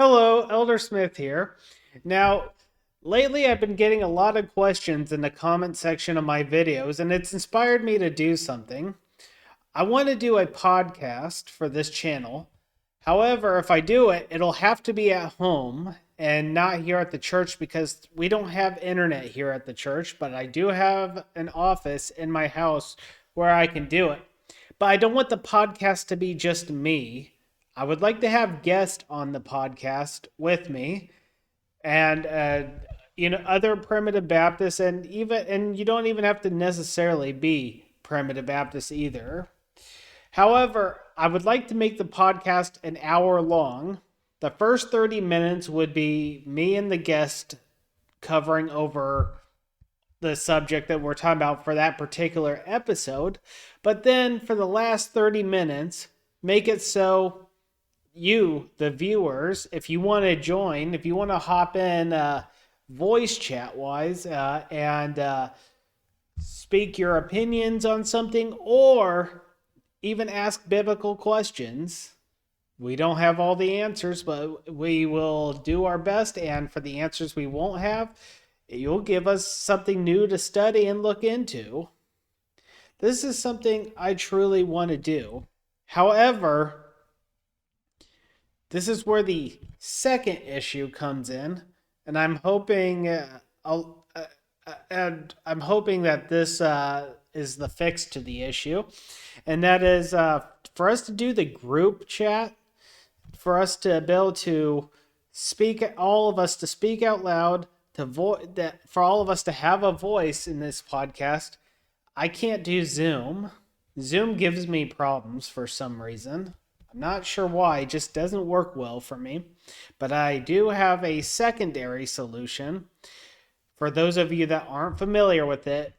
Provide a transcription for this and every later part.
Hello, Elder Smith here. Now, lately I've been getting a lot of questions in the comment section of my videos, and it's inspired me to do something. I want to do a podcast for this channel. However, if I do it, it'll have to be at home and not here at the church because we don't have internet here at the church, but I do have an office in my house where I can do it. But I don't want the podcast to be just me. I would like to have guests on the podcast with me and other primitive Baptists, and you don't even have to necessarily be primitive Baptist either. However, I would like to make the podcast an hour long. The first 30 minutes would be me and the guest covering over the subject that we're talking about for that particular episode. But then for the last 30 minutes, make it so you, the viewers, if you want to join, if you want to hop in voice chat wise and speak your opinions on something or even ask biblical questions. We don't have all the answers, but we will do our best. And for the answers we won't have, you'll give us something new to study and look into. This is something I truly want to do. However, this is where the second issue comes in, and I'm hoping that this is the fix to the issue, and that is for us to do the group chat, for us to be able to speak, all of us to speak out loud, for all of us to have a voice in this podcast. I can't do Zoom. Zoom gives me problems for some reason. I'm not sure why, it just doesn't work well for me. But I do have a secondary solution. For those of you that aren't familiar with it,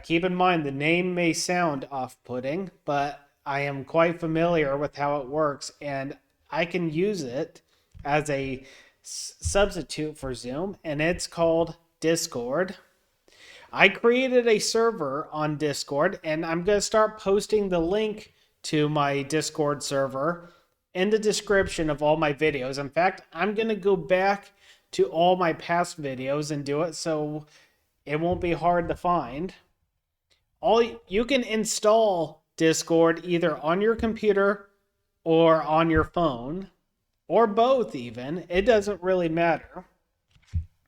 keep in mind the name may sound off-putting, but I am quite familiar with how it works, and I can use it as a substitute for Zoom, and it's called Discord. I created a server on Discord, and I'm going to start posting the link to my Discord server in the description of all my videos. In fact, I'm going to go back to all my past videos and do it so it won't be hard to find. You can install Discord either on your computer or on your phone, or both even. It doesn't really matter.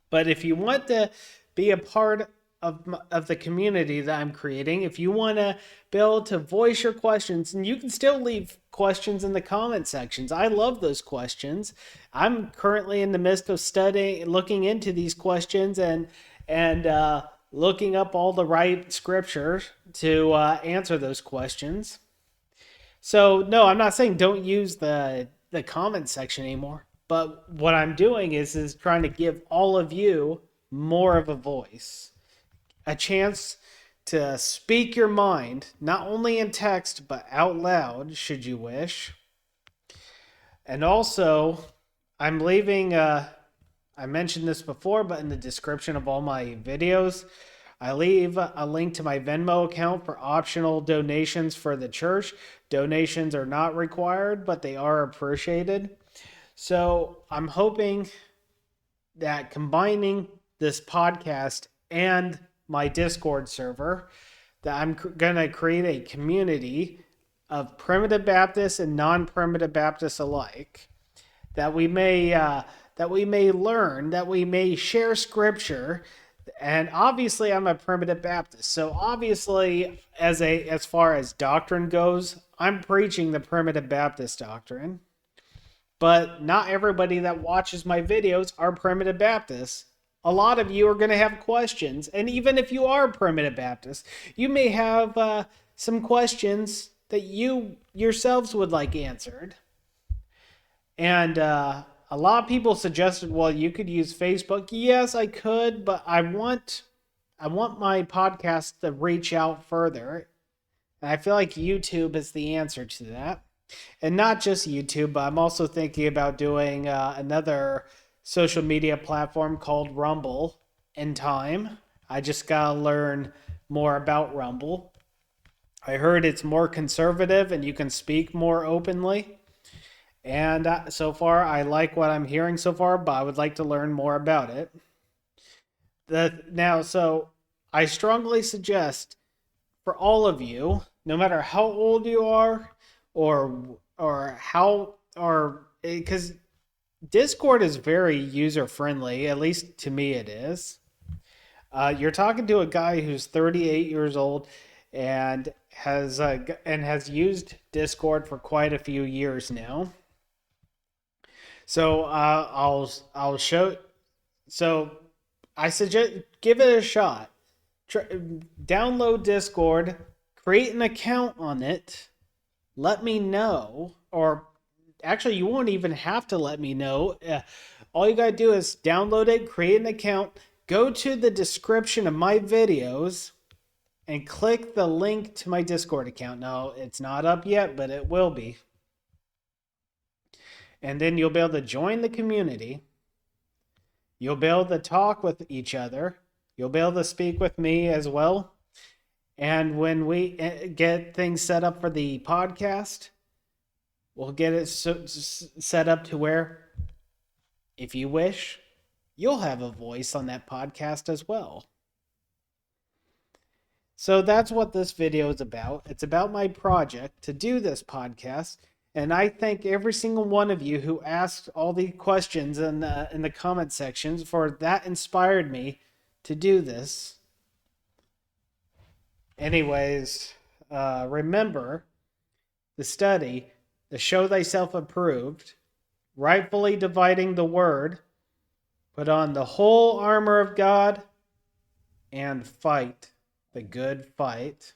But if you want to be a part of the community that I'm creating, if you want to be able to voice your questions, and you can still leave questions in the comment sections. I love those questions. I'm currently in the midst of looking into these questions and looking up all the right scriptures to answer those questions. So no, I'm not saying don't use the comment section anymore. But what I'm doing is trying to give all of you more of a voice, a chance to speak your mind, not only in text, but out loud, should you wish. And also, I'm leaving, I mentioned this before, but in the description of all my videos, I leave a link to my Venmo account for optional donations for the church. Donations are not required, but they are appreciated. So I'm hoping that combining this podcast and my Discord server, that I'm going to create a community of primitive Baptists and non-primitive Baptists alike, that we may learn, that we may share scripture. And obviously I'm a primitive Baptist, so obviously as far as doctrine goes, I'm preaching the primitive Baptist doctrine. But not everybody that watches my videos are primitive Baptists. A lot of you are going to have questions. And even if you are primitive Baptist, you may have some questions that you yourselves would like answered. And a lot of people suggested, well, you could use Facebook. Yes, I could, but I want my podcast to reach out further. And I feel like YouTube is the answer to that. And not just YouTube, but I'm also thinking about doing another social media platform called Rumble in time. I just gotta learn more about Rumble. I heard it's more conservative and you can speak more openly. And so far, I like what I'm hearing so far, but I would like to learn more about it. So I strongly suggest for all of you, no matter how old you are, or how or because Discord is very user friendly, at least to me it is. You're talking to a guy who's 38 years old and has used Discord for quite a few years now. So I'll show. So I suggest give it a shot. Download Discord, create an account on it. Let me know, or actually, you won't even have to let me know. All you gotta do is download it, create an account, go to the description of my videos, and click the link to my Discord account. Now, it's not up yet, but it will be. And then you'll be able to join the community. You'll be able to talk with each other. You'll be able to speak with me as well. And when we get things set up for the podcast, we'll get it set up to where, if you wish, you'll have a voice on that podcast as well. So that's what this video is about. It's about my project to do this podcast. And I thank every single one of you who asked all the questions in the comment sections, for that inspired me to do this. Anyways, remember the study, to show thyself approved, rightfully dividing the word, put on the whole armor of God, and fight the good fight.